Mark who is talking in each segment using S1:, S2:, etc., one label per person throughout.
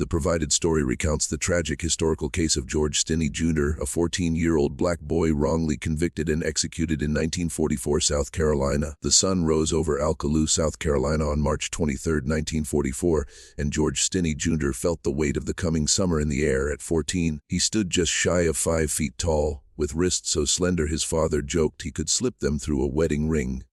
S1: The provided story recounts the tragic historical case of George Stinney Jr., a 14-year-old black boy wrongly convicted and executed in 1944 South Carolina. The sun rose over Alcolu, South Carolina on March 23, 1944, and George Stinney Jr. felt the weight of the coming summer in the air. At 14, he stood just shy of 5 feet tall, with wrists so slender his father joked he could slip them through a wedding ring.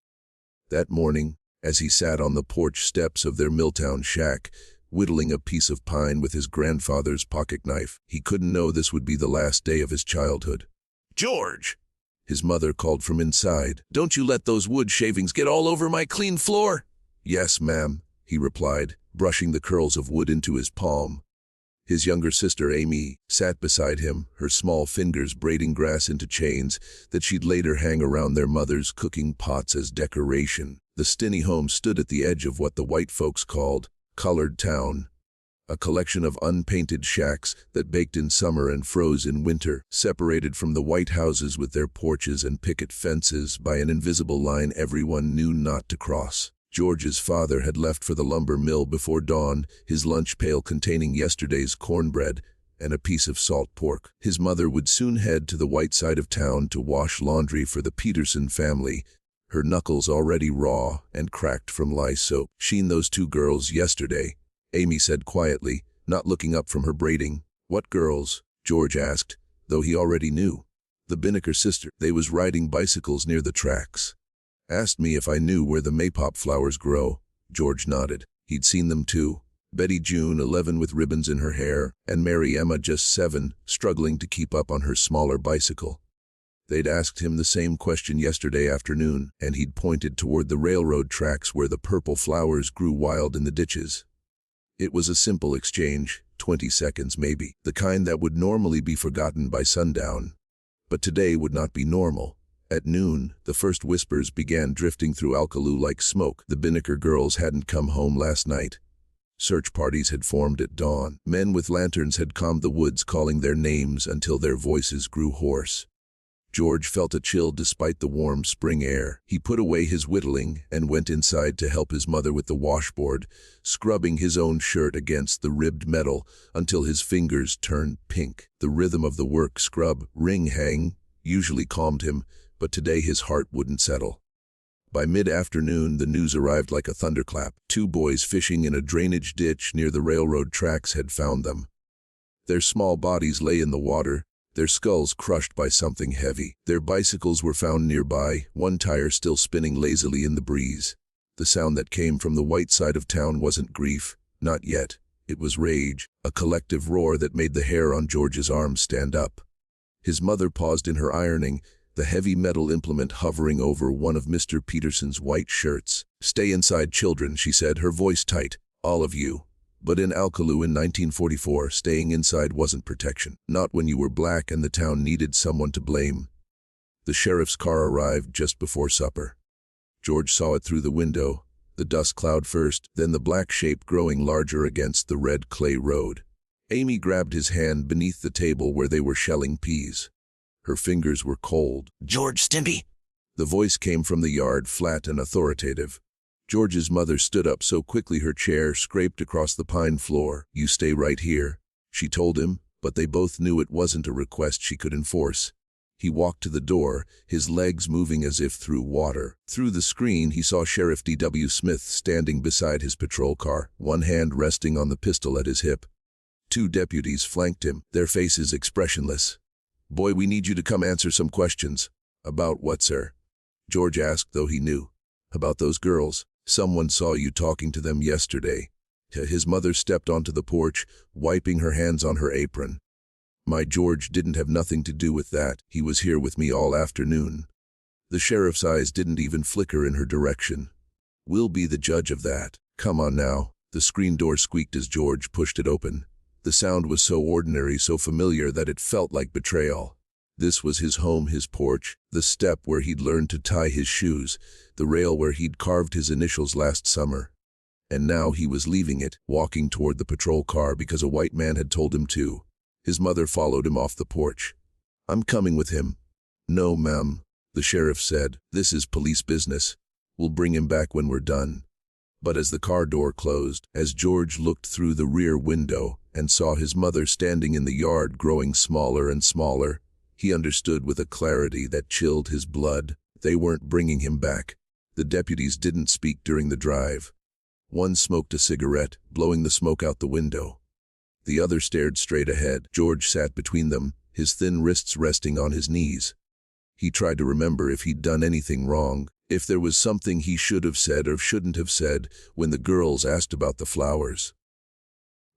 S1: That morning, as he sat on the porch steps of their Milltown shack, whittling a piece of pine with his grandfather's pocket knife, he couldn't know this would be the last day of his childhood. "George!" his mother called from inside. "Don't you let those wood shavings get all over my clean floor?" "Yes, ma'am," he replied, brushing the curls of wood into his palm. His younger sister, Amy, sat beside him, her small fingers braiding grass into chains that she'd later hang around their mother's cooking pots as decoration. The Stinney home stood at the edge of what the white folks called Colored Town, a collection of unpainted shacks that baked in summer and froze in winter, separated from the white houses with their porches and picket fences by an invisible line everyone knew not to cross. George's father had left for the lumber mill before dawn, his lunch pail containing yesterday's cornbread and a piece of salt pork. His mother would soon head to the white side of town to wash laundry for the Peterson family, her knuckles already raw and cracked from lye soap. "Seen those two girls yesterday," Amy said quietly, not looking up from her braiding. "What girls?" George asked, though he already knew. "The Binnicker sister. They was riding bicycles near the tracks. Asked me if I knew where the maypop flowers grow." George nodded. He'd seen them too. Betty June, 11 with ribbons in her hair, and Mary Emma, just 7, struggling to keep up on her smaller bicycle. They'd asked him the same question yesterday afternoon, and he'd pointed toward the railroad tracks where the purple flowers grew wild in the ditches. It was a simple exchange, 20 seconds maybe, the kind that would normally be forgotten by sundown. But today would not be normal. At noon, the first whispers began drifting through Alcolu like smoke. The Binnicker girls hadn't come home last night. Search parties had formed at dawn. Men with lanterns had combed the woods calling their names until their voices grew hoarse. George felt a chill despite the warm spring air. He put away his whittling and went inside to help his mother with the washboard, scrubbing his own shirt against the ribbed metal until his fingers turned pink. The rhythm of the work scrub, ring hang, usually calmed him, but today his heart wouldn't settle. By mid-afternoon, the news arrived like a thunderclap. 2 boys fishing in a drainage ditch near the railroad tracks had found them. Their small bodies lay in the water, their skulls crushed by something heavy. Their bicycles were found nearby, one tire still spinning lazily in the breeze. The sound that came from the white side of town wasn't grief, not yet. It was rage, a collective roar that made the hair on George's arms stand up. His mother paused in her ironing, the heavy metal implement hovering over one of Mr. Peterson's white shirts. "Stay inside, children," she said, her voice tight. "All of you." But in Alcolu in 1944, staying inside wasn't protection. Not when you were black and the town needed someone to blame. The sheriff's car arrived just before supper. George saw it through the window, the dust cloud first, then the black shape growing larger against the red clay road. Amy grabbed his hand beneath the table where they were shelling peas. Her fingers were cold. "George Stimpy?" The voice came from the yard, flat and authoritative. George's mother stood up so quickly her chair scraped across the pine floor. "You stay right here," she told him, but they both knew it wasn't a request she could enforce. He walked to the door, his legs moving as if through water. Through the screen, he saw Sheriff D.W. Smith standing beside his patrol car, one hand resting on the pistol at his hip. 2 deputies flanked him, their faces expressionless. "Boy, we need you to come answer some questions." "About what, sir?" George asked, though he knew. "About those girls. Someone saw you talking to them yesterday." His mother stepped onto the porch, wiping her hands on her apron. "My George didn't have nothing to do with that. He was here with me all afternoon." The sheriff's eyes didn't even flicker in her direction. "We'll be the judge of that. Come on now." The screen door squeaked as George pushed it open. The sound was so ordinary, so familiar that it felt like betrayal. This was his home, his porch, the step where he'd learned to tie his shoes, the rail where he'd carved his initials last summer. And now he was leaving it, walking toward the patrol car because a white man had told him to. His mother followed him off the porch. "I'm coming with him." "No, ma'am," the sheriff said. "This is police business. We'll bring him back when we're done." But as the car door closed, as George looked through the rear window, and saw his mother standing in the yard growing smaller and smaller. He understood with a clarity that chilled his blood. They weren't bringing him back. The deputies didn't speak during the drive. One smoked a cigarette, blowing the smoke out the window. The other stared straight ahead. George sat between them, his thin wrists resting on his knees. He tried to remember if he'd done anything wrong, if there was something he should have said or shouldn't have said when the girls asked about the flowers.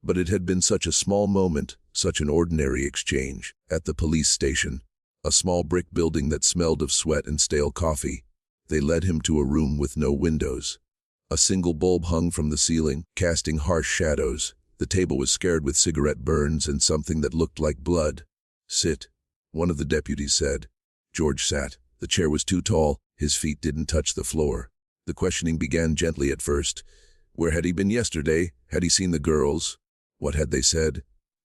S1: But it had been such a small moment, such an ordinary exchange. At the police station, a small brick building that smelled of sweat and stale coffee, they led him to a room with no windows. A single bulb hung from the ceiling, casting harsh shadows. The table was scarred with cigarette burns and something that looked like blood. "Sit," one of the deputies said. George sat. The chair was too tall, his feet didn't touch the floor. The questioning began gently at first. Where had he been yesterday? Had he seen the girls? What had they said?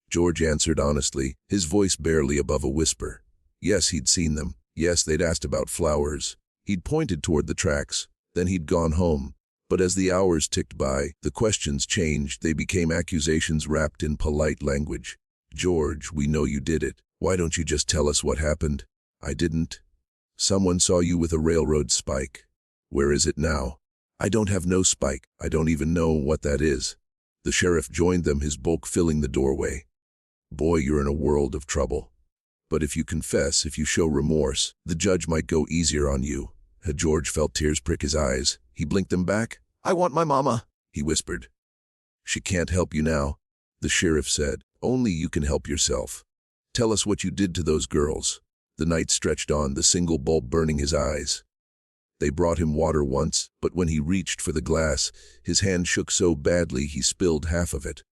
S1: George answered honestly, his voice barely above a whisper. Yes, he'd seen them. Yes, they'd asked about flowers. He'd pointed toward the tracks. Then he'd gone home. But as the hours ticked by, the questions changed. They became accusations wrapped in polite language. "George, we know you did it. Why don't you just tell us what happened?" "I didn't." "Someone saw you with a railroad spike. Where is it now?" "I don't have no spike. I don't even know what that is." The sheriff joined them, his bulk filling the doorway. "Boy, you're in a world of trouble. But if you confess, if you show remorse, the judge might go easier on you." George felt tears prick his eyes. He blinked them back. "I want my mama," he whispered. "She can't help you now," the sheriff said. "Only you can help yourself. Tell us what you did to those girls." The night stretched on, the single bulb burning his eyes. They brought him water once, but when he reached for the glass, his hand shook so badly he spilled half of it.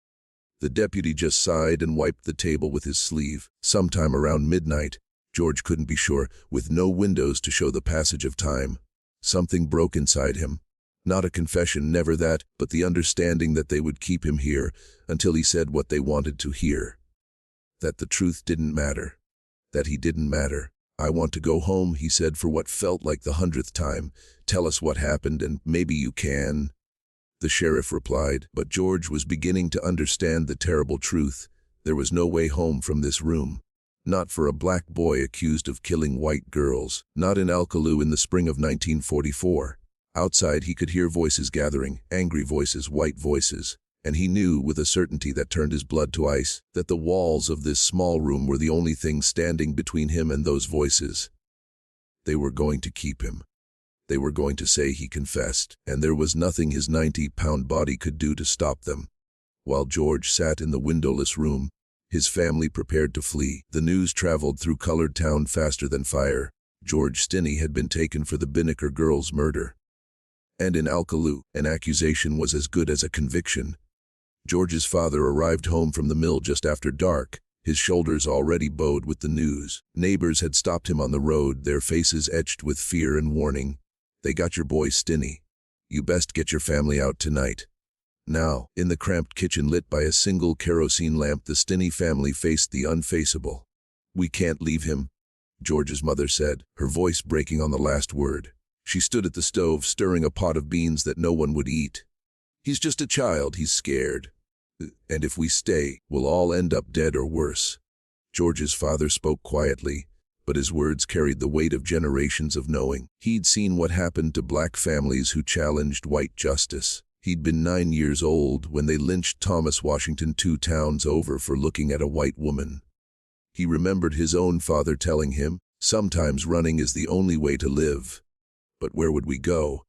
S1: The deputy just sighed and wiped the table with his sleeve. Sometime around midnight, George couldn't be sure, with no windows to show the passage of time, something broke inside him. Not a confession, never that, but the understanding that they would keep him here until he said what they wanted to hear. That the truth didn't matter. That he didn't matter. "I want to go home," he said for what felt like the 100th time. "Tell us what happened and maybe you can." The sheriff replied, but George was beginning to understand the terrible truth. There was no way home from this room. Not for a black boy accused of killing white girls. Not in Alcolu in the spring of 1944. Outside he could hear voices gathering, angry voices, white voices. And he knew, with a certainty that turned his blood to ice, that the walls of this small room were the only thing standing between him and those voices. They were going to keep him. They were going to say he confessed, and there was nothing his 90-pound body could do to stop them. While George sat in the windowless room, his family prepared to flee. The news traveled through Colored Town faster than fire. George Stinney had been taken for the Binnicker girls' murder. And in Alcolu, an accusation was as good as a conviction. George's father arrived home from the mill just after dark, his shoulders already bowed with the news. Neighbors had stopped him on the road, their faces etched with fear and warning. "They got your boy Stinney. You best get your family out tonight." Now, in the cramped kitchen lit by a single kerosene lamp, the Stinney family faced the unfaceable. "We can't leave him," George's mother said, her voice breaking on the last word. She stood at the stove, stirring a pot of beans that no one would eat. "He's just a child, he's scared. And if we stay, we'll all end up dead or worse." George's father spoke quietly, but his words carried the weight of generations of knowing. He'd seen what happened to black families who challenged white justice. He'd been 9 years old when they lynched Thomas Washington 2 towns over for looking at a white woman. He remembered his own father telling him, "Sometimes running is the only way to live." But where would we go?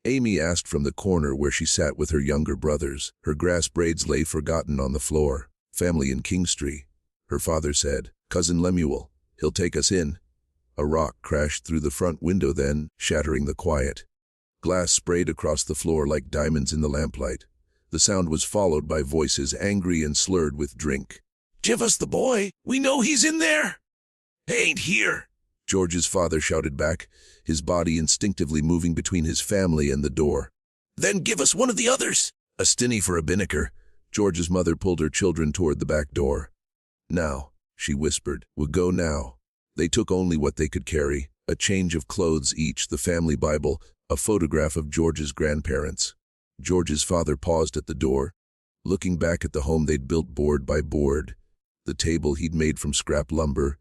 S1: Amy asked from the corner where she sat with her younger brothers. Her grass braids lay forgotten on the floor. "Family in Kingstree," her father said. "Cousin Lemuel. He'll take us in." A rock crashed through the front window then, shattering the quiet. Glass sprayed across the floor like diamonds in the lamplight. The sound was followed by voices angry and slurred with drink. "Give us the boy! We know he's in there!" "He ain't here!" George's father shouted back, his body instinctively moving between his family and the door. "Then give us one of the others!" "A Stinney for a Binnicker." George's mother pulled her children toward the back door. "Now," she whispered, "we'll go now." They took only what they could carry, a change of clothes each, the family Bible, a photograph of George's grandparents. George's father paused at the door. looking back at the home they'd built board by board, the table he'd made from scrap lumber,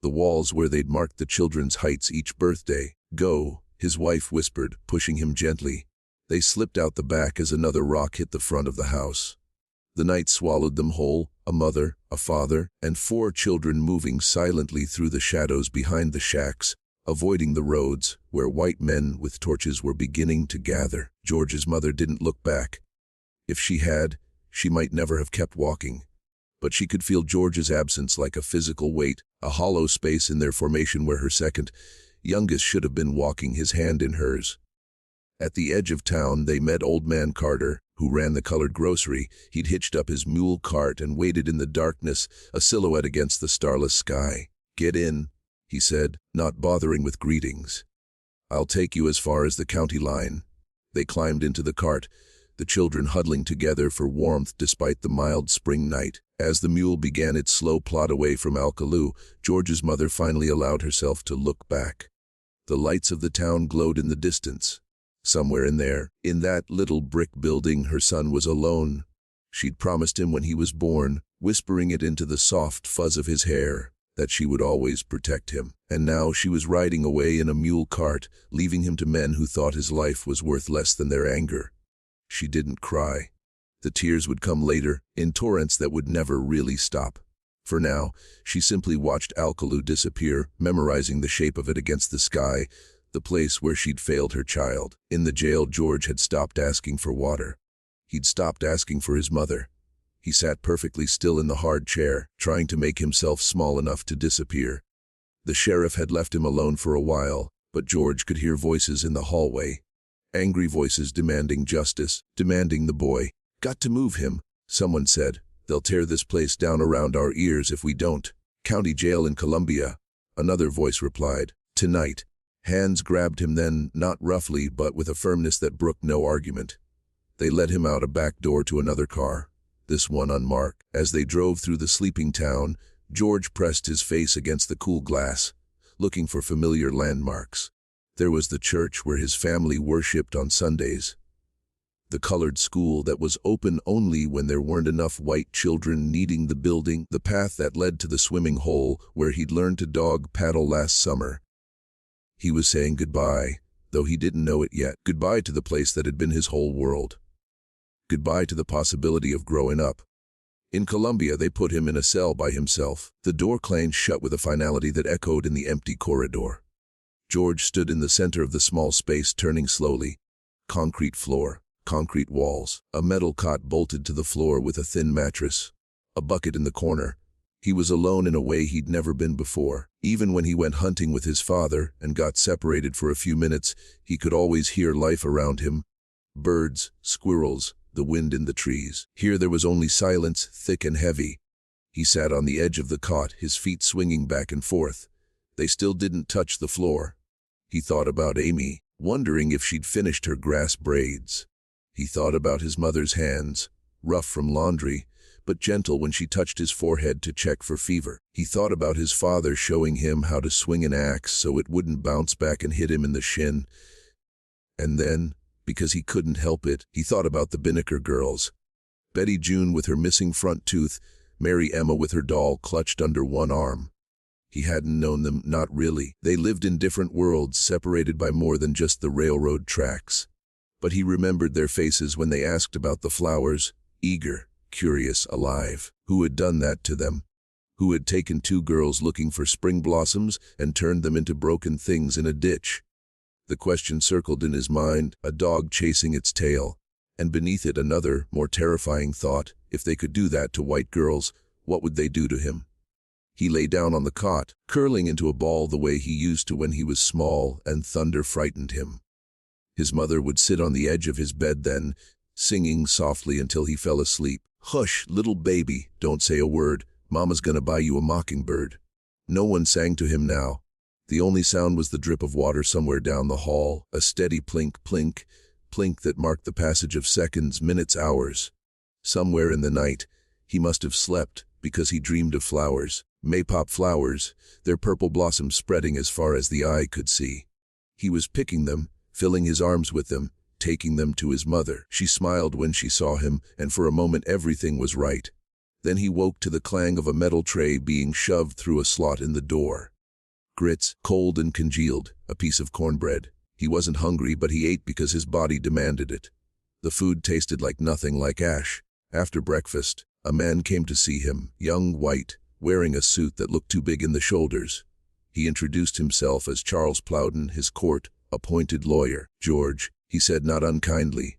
S1: the walls where they'd marked the children's heights each birthday. "Go," his wife whispered, pushing him gently. They slipped out the back as another rock hit the front of the house. The night swallowed them whole, a mother, a father, and 4 children moving silently through the shadows behind the shacks, avoiding the roads where white men with torches were beginning to gather. George's mother didn't look back. If she had, she might never have kept walking. But she could feel George's absence like a physical weight, a hollow space in their formation where her second, youngest should have been walking, his hand in hers. At the edge of town, they met Old Man Carter, who ran the colored grocery. He'd hitched up his mule cart and waited in the darkness, a silhouette against the starless sky. "Get in," he said, not bothering with greetings. "I'll take you as far as the county line." They climbed into the cart, the children huddling together for warmth despite the mild spring night. As the mule began its slow plod away from Alcolu, George's mother finally allowed herself to look back. The lights of the town glowed in the distance. Somewhere in there, in that little brick building, her son was alone. She'd promised him when he was born, whispering it into the soft fuzz of his hair, that she would always protect him. And now she was riding away in a mule cart, leaving him to men who thought his life was worth less than their anger. She didn't cry. The tears would come later, in torrents that would never really stop. For now, she simply watched Alcolu disappear, memorizing the shape of it against the sky, the place where she'd failed her child. In the jail, George had stopped asking for water. He'd stopped asking for his mother. He sat perfectly still in the hard chair, trying to make himself small enough to disappear. The sheriff had left him alone for a while, but George could hear voices in the hallway. Angry voices demanding justice, demanding the boy. "Got to move him," someone said. "They'll tear this place down around our ears if we don't." "County jail in Columbia," another voice replied. "Tonight." Hands grabbed him then, not roughly, but with a firmness that brooked no argument. They led him out a back door to another car, this one unmarked. As they drove through the sleeping town, George pressed his face against the cool glass, looking for familiar landmarks. There was the church where his family worshipped on Sundays. The colored school that was open only when there weren't enough white children needing the building. The path that led to the swimming hole where he'd learned to dog paddle last summer. He was saying goodbye, though he didn't know it yet. Goodbye to the place that had been his whole world. Goodbye to the possibility of growing up. In Columbia, they put him in a cell by himself. The door clanged shut with a finality that echoed in the empty corridor. George stood in the center of the small space, turning slowly. Concrete floor, concrete walls, a metal cot bolted to the floor with a thin mattress, a bucket in the corner. He was alone in a way he'd never been before. Even when he went hunting with his father and got separated for a few minutes, he could always hear life around him. Birds, squirrels, the wind in the trees. Here there was only silence, thick and heavy. He sat on the edge of the cot, his feet swinging back and forth. They still didn't touch the floor. He thought about Amy, wondering if she'd finished her grass braids. He thought about his mother's hands, rough from laundry, but gentle when she touched his forehead to check for fever. He thought about his father showing him how to swing an axe so it wouldn't bounce back and hit him in the shin. And then, because he couldn't help it, he thought about the Binnicker girls. Betty June with her missing front tooth, Mary Emma with her doll clutched under one arm. He hadn't known them, not really. They lived in different worlds, separated by more than just the railroad tracks. But he remembered their faces when they asked about the flowers, eager, curious, alive. Who had done that to them? Who had taken 2 girls looking for spring blossoms and turned them into broken things in a ditch? The question circled in his mind, a dog chasing its tail, and beneath it another, more terrifying thought. If they could do that to white girls, what would they do to him? He lay down on the cot, curling into a ball the way he used to when he was small, and thunder frightened him. His mother would sit on the edge of his bed then, singing softly until he fell asleep. "Hush, little baby, don't say a word. Mama's gonna buy you a mockingbird." No one sang to him now. The only sound was the drip of water somewhere down the hall, a steady plink, plink, plink that marked the passage of seconds, minutes, hours. Somewhere in the night, he must have slept, because he dreamed of flowers, maypop flowers, their purple blossoms spreading as far as the eye could see. He was picking them, filling his arms with them, taking them to his mother. She smiled when she saw him, and for a moment everything was right. Then he woke to the clang of a metal tray being shoved through a slot in the door. Grits, cold and congealed, a piece of cornbread. He wasn't hungry, but he ate because his body demanded it. The food tasted like nothing like ash. After breakfast, a man came to see him, young, white, wearing a suit that looked too big in the shoulders. He introduced himself as Charles Plowden, his court-appointed lawyer. "George," he said not unkindly,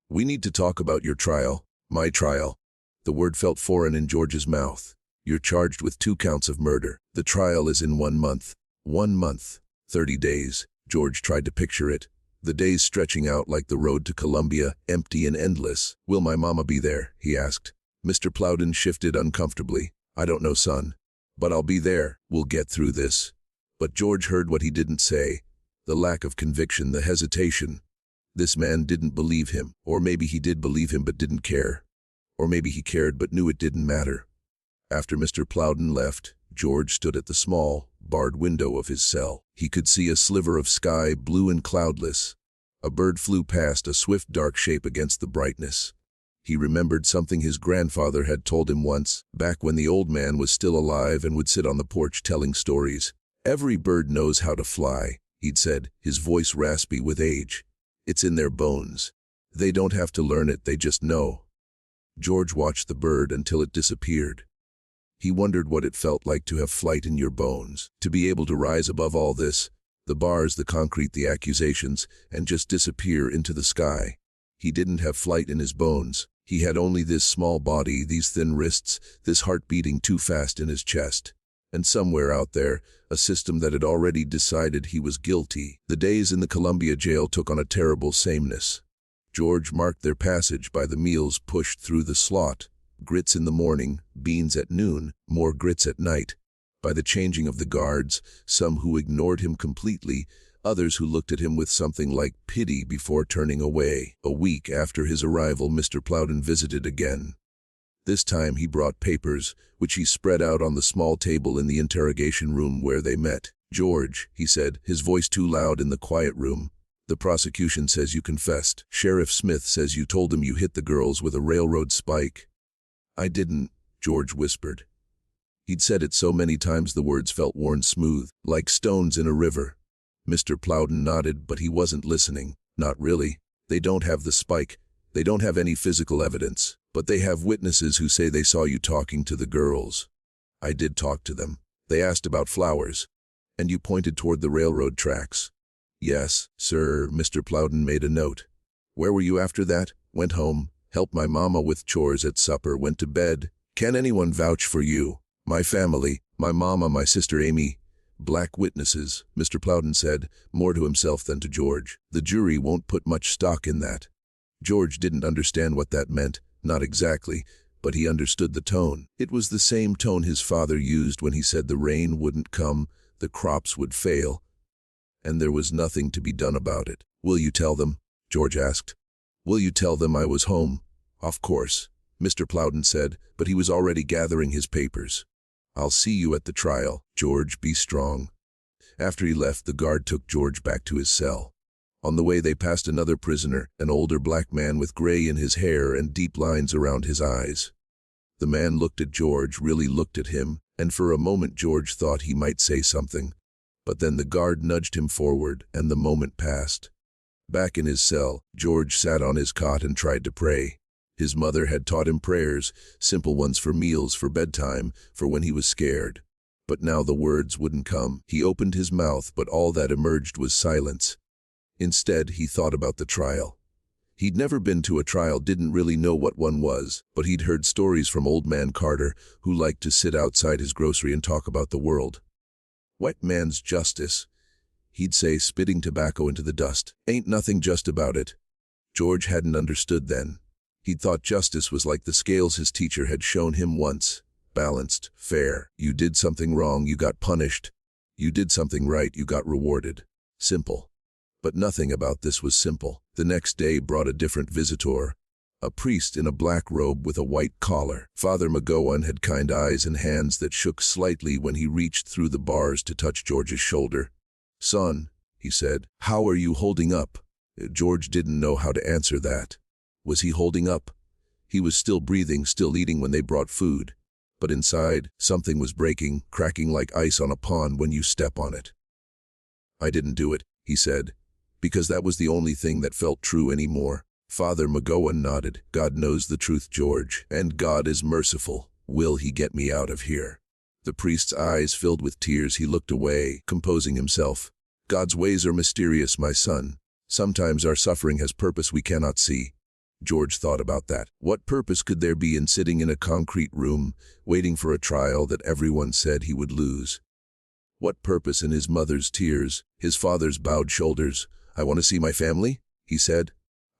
S1: "we need to talk about your trial." "My trial?" The word felt foreign in George's mouth. "You're charged with 2 counts of murder. The trial is in 1 month. 1 month. 30 days. George tried to picture it. The days stretching out like the road to Columbia, empty and endless. "Will my mama be there?" he asked. Mr. Plowden shifted uncomfortably. "I don't know, son. But I'll be there. We'll get through this." But George heard what he didn't say. The lack of conviction, the hesitation. This man didn't believe him. Or maybe he did believe him but didn't care. Or maybe he cared but knew it didn't matter. After Mr. Plowden left, George stood at the small, barred window of his cell. He could see a sliver of sky, blue and cloudless. A bird flew past, a swift dark shape against the brightness. He remembered something his grandfather had told him once, back when the old man was still alive and would sit on the porch telling stories. "Every bird knows how to fly," he'd said, his voice raspy with age. "It's in their bones. They don't have to learn it, they just know." George watched the bird until it disappeared. He wondered what it felt like to have flight in your bones, to be able to rise above all this, the bars, the concrete, the accusations, and just disappear into the sky. He didn't have flight in his bones. He had only this small body, these thin wrists, this heart beating too fast in his chest. And somewhere out there, a system that had already decided he was guilty. The days in the Columbia jail took on a terrible sameness. George marked their passage by the meals pushed through the slot. Grits in the morning, beans at noon, more grits at night. By the changing of the guards, some who ignored him completely, others who looked at him with something like pity before turning away. A week after his arrival, Mr. Plowden visited again. This time he brought papers, which he spread out on the small table in the interrogation room where they met. "George," he said, his voice too loud in the quiet room, "the prosecution says you confessed. Sheriff Smith says you told him you hit the girls with a railroad spike." "I didn't," George whispered. He'd said it so many times the words felt worn smooth, like stones in a river. Mr. Plowden nodded, but he wasn't listening. "Not really. They don't have the spike. They don't have any physical evidence. But they have witnesses who say they saw you talking to the girls." "I did talk to them. They asked about flowers. And you pointed toward the railroad tracks." "Yes, sir." Mr. Plowden made a note. "Where were you after that?" "Went home. Helped my mama with chores at supper. Went to bed." "Can anyone vouch for you?" "My family. My mama, my sister Amy." "Black witnesses," Mr. Plowden said, more to himself than to George. "The jury won't put much stock in that." George didn't understand what that meant. Not exactly, but he understood the tone. It was the same tone his father used when he said the rain wouldn't come, the crops would fail, and there was nothing to be done about it. "Will you tell them?" George asked. "Will you tell them I was home?" "Of course," Mr. Plowden said, but he was already gathering his papers. "I'll see you at the trial. George, be strong." After he left, the guard took George back to his cell. On the way they passed another prisoner, an older black man with gray in his hair and deep lines around his eyes. The man looked at George, really looked at him, and for a moment George thought he might say something. But then the guard nudged him forward, and the moment passed. Back in his cell, George sat on his cot and tried to pray. His mother had taught him prayers, simple ones for meals, for bedtime, for when he was scared. But now the words wouldn't come. He opened his mouth, but all that emerged was silence. Instead, he thought about the trial. He'd never been to a trial, didn't really know what one was, but he'd heard stories from Old Man Carter, who liked to sit outside his grocery and talk about the world. "White man's justice," he'd say, spitting tobacco into the dust. "Ain't nothing just about it." George hadn't understood then. He'd thought justice was like the scales his teacher had shown him once. Balanced, fair. You did something wrong, you got punished. You did something right, you got rewarded. Simple. But nothing about this was simple. The next day brought a different visitor. A priest in a black robe with a white collar. Father McGowan had kind eyes and hands that shook slightly when he reached through the bars to touch George's shoulder. "Son," he said, "how are you holding up?" George didn't know how to answer that. Was he holding up? He was still breathing, still eating when they brought food. But inside, something was breaking, cracking like ice on a pond when you step on it. "I didn't do it," he said, because that was the only thing that felt true anymore. Father McGowan nodded. "God knows the truth, George, and God is merciful. Will he get me out of here?" The priest's eyes filled with tears. He looked away, composing himself. "God's ways are mysterious, my son. Sometimes our suffering has purpose we cannot see." George thought about that. What purpose could there be in sitting in a concrete room, waiting for a trial that everyone said he would lose? What purpose in his mother's tears, his father's bowed shoulders? "I want to see my family," he said.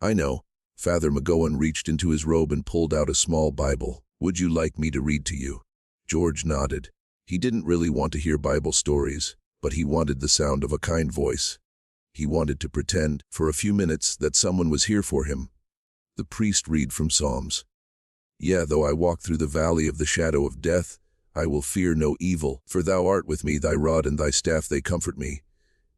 S1: "I know." Father McGowan reached into his robe and pulled out a small Bible. "Would you like me to read to you?" George nodded. He didn't really want to hear Bible stories, but he wanted the sound of a kind voice. He wanted to pretend, for a few minutes, that someone was here for him. The priest read from Psalms. "Yea, though I walk through the valley of the shadow of death, I will fear no evil, for thou art with me, thy rod and thy staff they comfort me."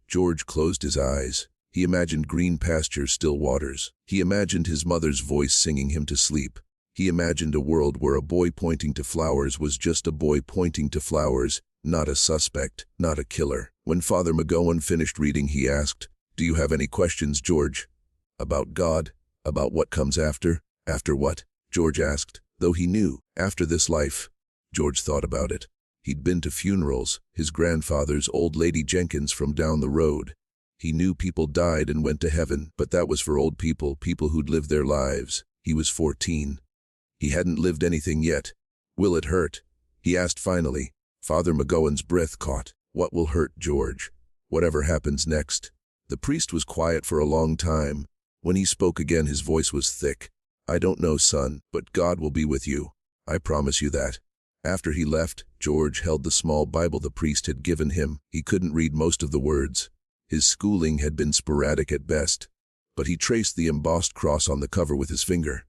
S1: George closed his eyes. He imagined green pastures, still waters. He imagined his mother's voice singing him to sleep. He imagined a world where a boy pointing to flowers was just a boy pointing to flowers, not a suspect, not a killer. When Father McGowan finished reading, he asked, "Do you have any questions, George?" "About God? About what comes after?" "After what?" George asked, though he knew, after this life. George thought about it. He'd been to funerals, his grandfather's, old lady Jenkins from down the road. He knew people died and went to heaven, but that was for old people, people who'd lived their lives. He was 14. He hadn't lived anything yet. "Will it hurt?" he asked finally. Father McGowan's breath caught. "What will hurt, George? Whatever happens next." The priest was quiet for a long time. When he spoke again, his voice was thick. "I don't know, son, but God will be with you. I promise you that." After he left, George held the small Bible the priest had given him. He couldn't read most of the words. His schooling had been sporadic at best, but he traced the embossed cross on the cover with his finger.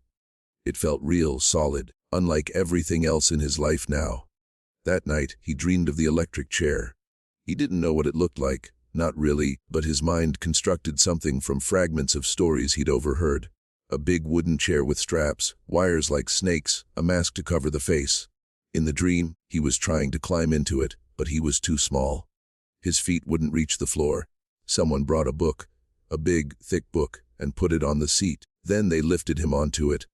S1: It felt real, solid, unlike everything else in his life now. That night, he dreamed of the electric chair. He didn't know what it looked like, not really, but his mind constructed something from fragments of stories he'd overheard. A big wooden chair with straps, wires like snakes, a mask to cover the face. In the dream, he was trying to climb into it, but he was too small. His feet wouldn't reach the floor. Someone brought a book, a big, thick book, and put it on the seat. Then they lifted him onto it.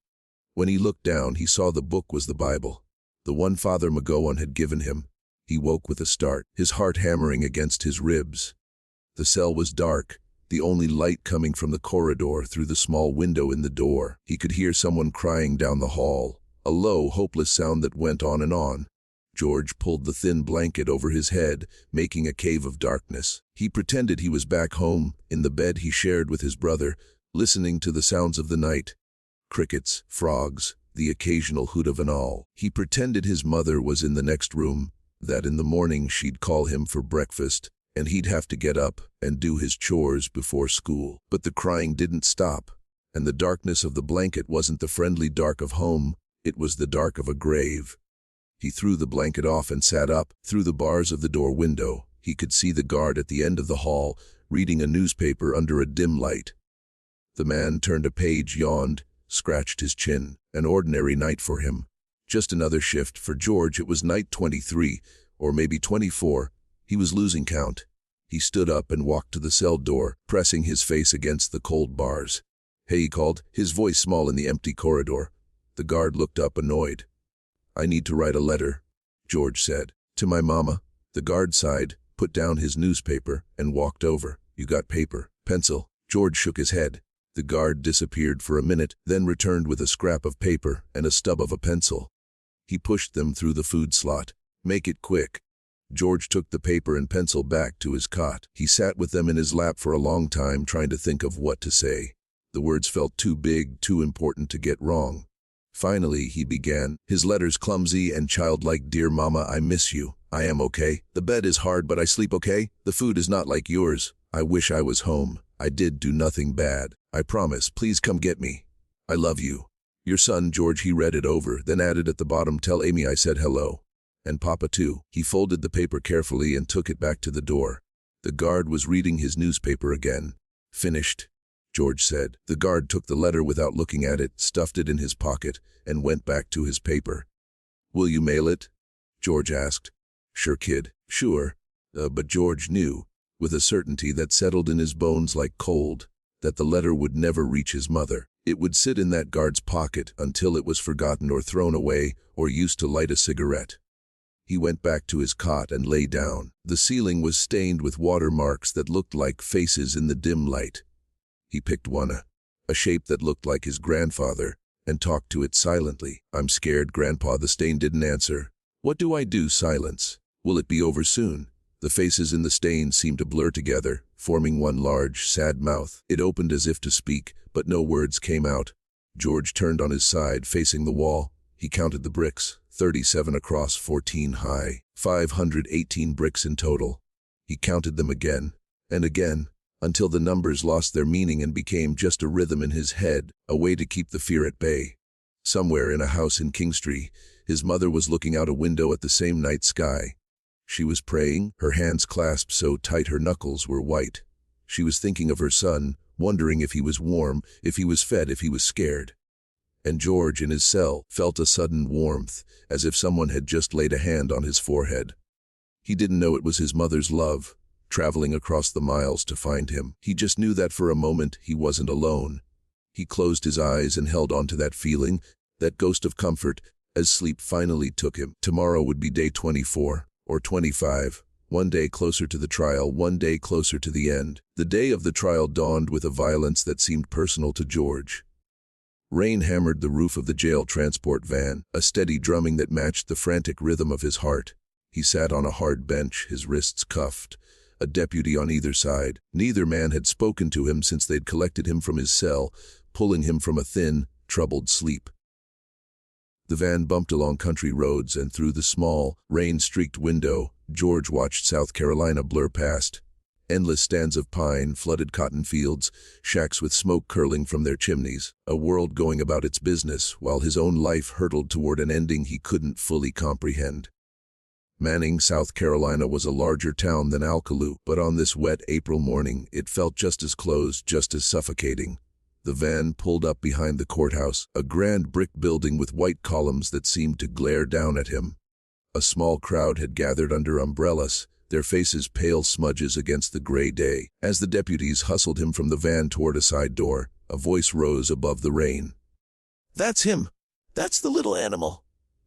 S1: When he looked down, he saw the book was the Bible, the one Father McGowan had given him. He woke with a start, his heart hammering against his ribs. The cell was dark, the only light coming from the corridor through the small window in the door. He could hear someone crying down the hall, a low, hopeless sound that went on and on. George pulled the thin blanket over his head, making a cave of darkness. He pretended he was back home, in the bed he shared with his brother, listening to the sounds of the night. Crickets, frogs, the occasional hoot of an owl. He pretended his mother was in the next room, that in the morning she'd call him for breakfast, and he'd have to get up and do his chores before school. But the crying didn't stop, and the darkness of the blanket wasn't the friendly dark of home, it was the dark of a grave. He threw the blanket off and sat up. Through the bars of the door window, he could see the guard at the end of the hall, reading a newspaper under a dim light. The man turned a page, yawned, scratched his chin. An ordinary night for him. Just another shift. For George, it was night 23, or maybe 24. He was losing count. He stood up and walked to the cell door, pressing his face against the cold bars. "Hey," he called, his voice small in the empty corridor. The guard looked up, annoyed. "I need to write a letter," George said. "To my mama." The guard sighed, put down his newspaper, and walked over. "You got paper, pencil?" George shook his head. The guard disappeared for a minute, then returned with a scrap of paper and a stub of a pencil. He pushed them through the food slot. "Make it quick." George took the paper and pencil back to his cot. He sat with them in his lap for a long time, trying to think of what to say. The words felt too big, too important to get wrong. Finally, he began, his letters clumsy and childlike. "Dear Mama, I miss you. I am okay. The bed is hard, but I sleep okay. The food is not like yours. I wish I was home. I did do nothing bad. I promise. Please come get me. I love you. Your son, George." He read it over, then added at the bottom, "Tell Amy I said hello. And Papa too." He folded the paper carefully and took it back to the door. The guard was reading his newspaper again. "Finished?" George said. The guard took the letter without looking at it, stuffed it in his pocket, and went back to his paper. "Will you mail it?" George asked. "Sure, kid, sure." But George knew, with a certainty that settled in his bones like cold, that the letter would never reach his mother. It would sit in that guard's pocket until it was forgotten or thrown away or used to light a cigarette. He went back to his cot and lay down. The ceiling was stained with watermarks that looked like faces in the dim light. He picked one, a shape that looked like his grandfather, and talked to it silently. "I'm scared, Grandpa." The stain didn't answer. "What do I do?" Silence. "Will it be over soon?" The faces in the stain seemed to blur together, forming one large, sad mouth. It opened as if to speak, but no words came out. George turned on his side, facing the wall. He counted the bricks, 37 across, 14 high, 518 bricks in total. He counted them again, and again, until the numbers lost their meaning and became just a rhythm in his head, a way to keep the fear at bay. Somewhere in a house in Kingstree, his mother was looking out a window at the same night sky. She was praying, her hands clasped so tight her knuckles were white. She was thinking of her son, wondering if he was warm, if he was fed, if he was scared. And George, in his cell, felt a sudden warmth, as if someone had just laid a hand on his forehead. He didn't know it was his mother's love, traveling across the miles to find him. He just knew that for a moment he wasn't alone. He closed his eyes and held on to that feeling, that ghost of comfort, as sleep finally took him. Tomorrow would be day 24, or 25, one day closer to the trial, one day closer to the end. The day of the trial dawned with a violence that seemed personal to George. Rain hammered the roof of the jail transport van, a steady drumming that matched the frantic rhythm of his heart. He sat on a hard bench, his wrists cuffed, a deputy on either side. Neither man had spoken to him since they'd collected him from his cell, pulling him from a thin, troubled sleep. The van bumped along country roads, and through the small, rain-streaked window, George watched South Carolina blur past. Endless stands of pine, flooded cotton fields, shacks with smoke curling from their chimneys, a world going about its business while his own life hurtled toward an ending he couldn't fully comprehend. Manning, South Carolina was a larger town than Alcolu, but on this wet April morning it felt just as closed, just as suffocating. The van pulled up behind the courthouse, a grand brick building with white columns that seemed to glare down at him. A small crowd had gathered under umbrellas, their faces pale smudges against the gray day. As the deputies hustled him from the van toward a side door, a voice rose above the rain. "That's him! That's the little animal!"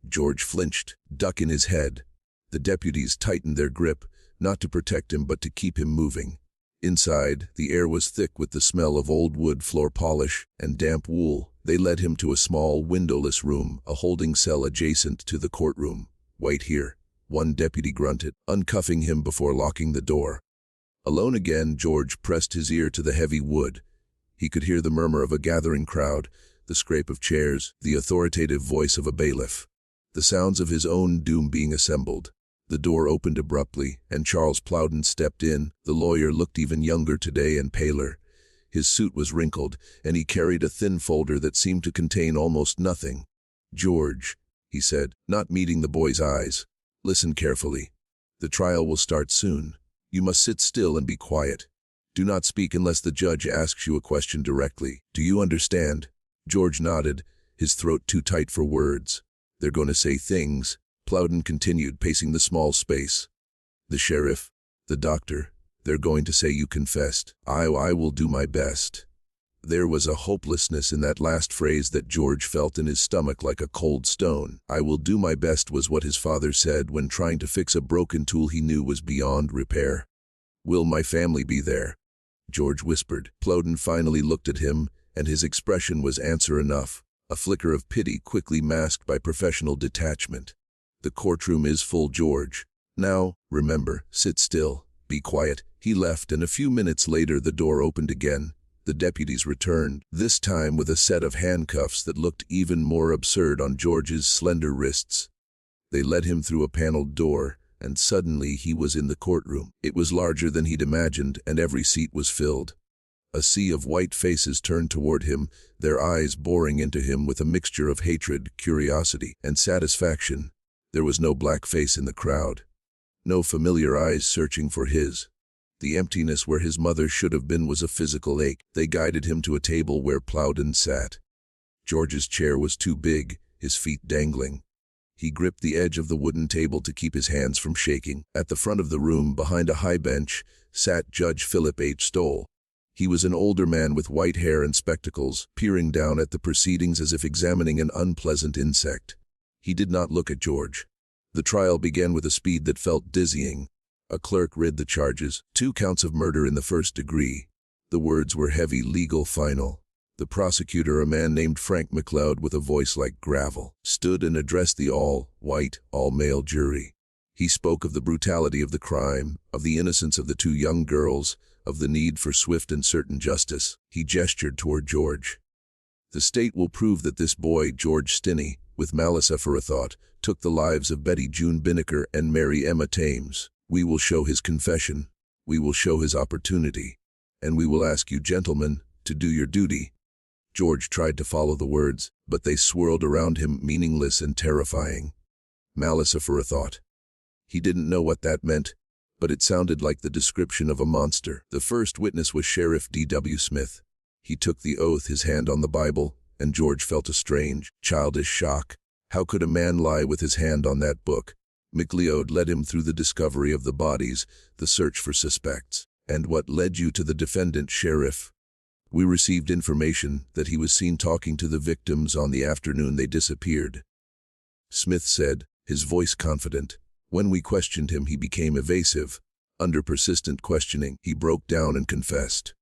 S1: George flinched, duck in his head. The deputies tightened their grip, not to protect him but to keep him moving. Inside, the air was thick with the smell of old wood floor polish and damp wool. They led him to a small, windowless room, a holding cell adjacent to the courtroom. "Wait here," one deputy grunted, uncuffing him before locking the door. Alone again, George pressed his ear to the heavy wood. He could hear the murmur of a gathering crowd, the scrape of chairs, the authoritative voice of a bailiff. The sounds of his own doom being assembled. The door opened abruptly, and Charles Plowden stepped in. The lawyer looked even younger today and paler. His suit was wrinkled, and he carried a thin folder that seemed to contain almost nothing. "George," he said, not meeting the boy's eyes, "listen carefully. The trial will start soon. You must sit still and be quiet. Do not speak unless the judge asks you a question directly. Do you understand?" George nodded, his throat too tight for words. "They're going to say things," Plowden continued, pacing the small space. "The sheriff, the doctor, they're going to say you confessed. I will do my best." There was a hopelessness in that last phrase that George felt in his stomach like a cold stone. "I will do my best" was what his father said when trying to fix a broken tool he knew was beyond repair. "Will my family be there?" George whispered. Plowden finally looked at him, and his expression was answer enough, a flicker of pity quickly masked by professional detachment. "The courtroom is full, George. Now, remember, sit still, be quiet." He left, and a few minutes later the door opened again. The deputies returned, this time with a set of handcuffs that looked even more absurd on George's slender wrists. They led him through a paneled door, and suddenly he was in the courtroom. It was larger than he'd imagined, and every seat was filled. A sea of white faces turned toward him, their eyes boring into him with a mixture of hatred, curiosity, and satisfaction. There was no black face in the crowd. No familiar eyes searching for his. The emptiness where his mother should have been was a physical ache. They guided him to a table where Plowden sat. George's chair was too big, his feet dangling. He gripped the edge of the wooden table to keep his hands from shaking. At the front of the room, behind a high bench, sat Judge Philip H. Stoll. He was an older man with white hair and spectacles, peering down at the proceedings as if examining an unpleasant insect. He did not look at George. The trial began with a speed that felt dizzying. A clerk read the charges, 2 counts of murder in the first degree. The words were heavy, legal, final. The prosecutor, a man named Frank McLeod with a voice like gravel, stood and addressed the all-white, all-male jury. He spoke of the brutality of the crime, of the innocence of the 2 young girls, of the need for swift and certain justice. He gestured toward George. The state will prove that this boy, George Stinney, with malice aforethought, took the lives of Betty June Binnicker and Mary Emma Thames. We will show his confession. We will show his opportunity. And we will ask you, gentlemen, to do your duty. George tried to follow the words, but they swirled around him, meaningless and terrifying. Malice aforethought. He didn't know what that meant, but it sounded like the description of a monster. The first witness was Sheriff D.W. Smith. He took the oath, his hand on the Bible, and George felt a strange, childish shock. How could a man lie with his hand on that book? McLeod led him through the discovery of the bodies, the search for suspects. And what led you to the defendant, Sheriff? We received information that he was seen talking to the victims on the afternoon they disappeared. Smith said, his voice confident. When we questioned him, he became evasive. Under persistent questioning, he broke down and confessed.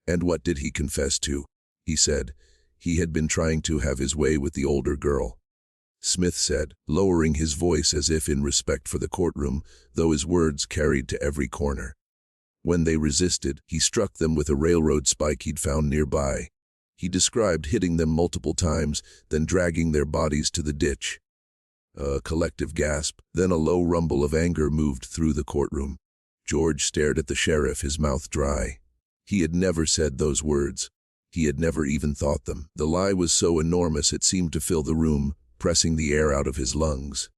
S1: And what did he confess to? He said, he had been trying to have his way with the older girl. Smith said, lowering his voice as if in respect for the courtroom, though his words carried to every corner. When they resisted, he struck them with a railroad spike he'd found nearby. He described hitting them multiple times, then dragging their bodies to the ditch. A collective gasp, then a low rumble of anger moved through the courtroom. George stared at the sheriff, his mouth dry. He had never said those words. He had never even thought them. The lie was so enormous it seemed to fill the room, pressing the air out of his lungs.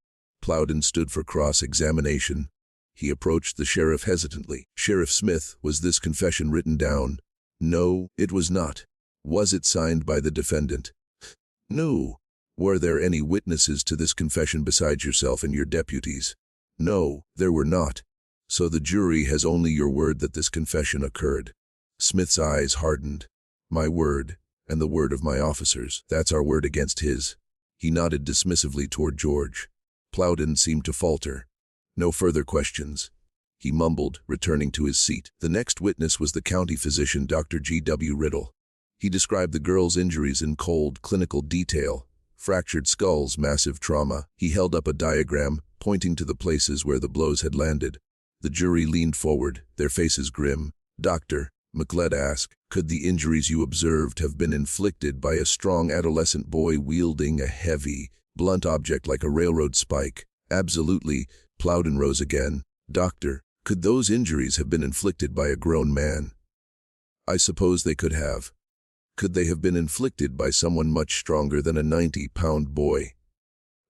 S1: Plowden stood for cross-examination. He approached the sheriff hesitantly. Sheriff Smith, was this confession written down? No, it was not. Was it signed by the defendant? No. Were there any witnesses to this confession besides yourself and your deputies? No, there were not. So the jury has only your word that this confession occurred. Smith's eyes hardened. My word, and the word of my officers, that's our word against his. He nodded dismissively toward George. Plowden seemed to falter. No further questions. He mumbled, returning to his seat. The next witness was the county physician, Dr. G.W. Riddle. He described the girl's injuries in cold, clinical detail. Fractured skulls, massive trauma. He held up a diagram, pointing to the places where the blows had landed. The jury leaned forward, their faces grim. Doctor, McLeod asked, could the injuries you observed have been inflicted by a strong adolescent boy wielding a heavy, blunt object like a railroad spike? Absolutely. Plowden rose again. Doctor, could those injuries have been inflicted by a grown man? I suppose they could have. Could they have been inflicted by someone much stronger than a 90-pound boy?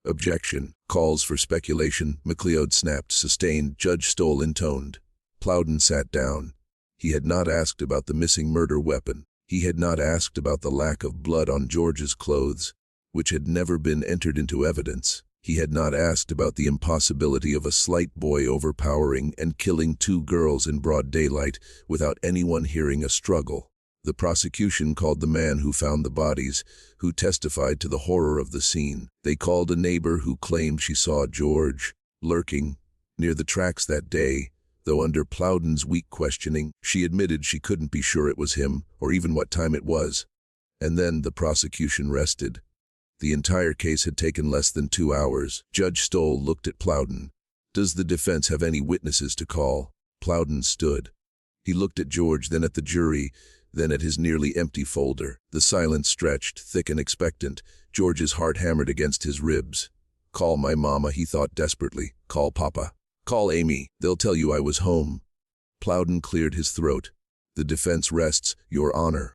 S1: Objection. Calls for speculation. McLeod snapped, sustained. Judge Stoll intoned. Plowden sat down. He had not asked about the missing murder weapon. He had not asked about the lack of blood on George's clothes, which had never been entered into evidence. He had not asked about the impossibility of a slight boy overpowering and killing 2 girls in broad daylight without anyone hearing a struggle. The prosecution called the man who found the bodies, who testified to the horror of the scene. They called a neighbor who claimed she saw George lurking near the tracks that day, though under Plowden's weak questioning, she admitted she couldn't be sure it was him or even what time it was. And then the prosecution rested. The entire case had taken less than 2 hours. Judge Stoll looked at Plowden. Does the defense have any witnesses to call? Plowden stood. He looked at George, then at the jury, then at his nearly empty folder. The silence stretched, thick and expectant. George's heart hammered against his ribs. Call my mama, he thought desperately. Call Papa. Call Amy. They'll tell you I was home. Plowden cleared his throat. The defense rests, Your Honor.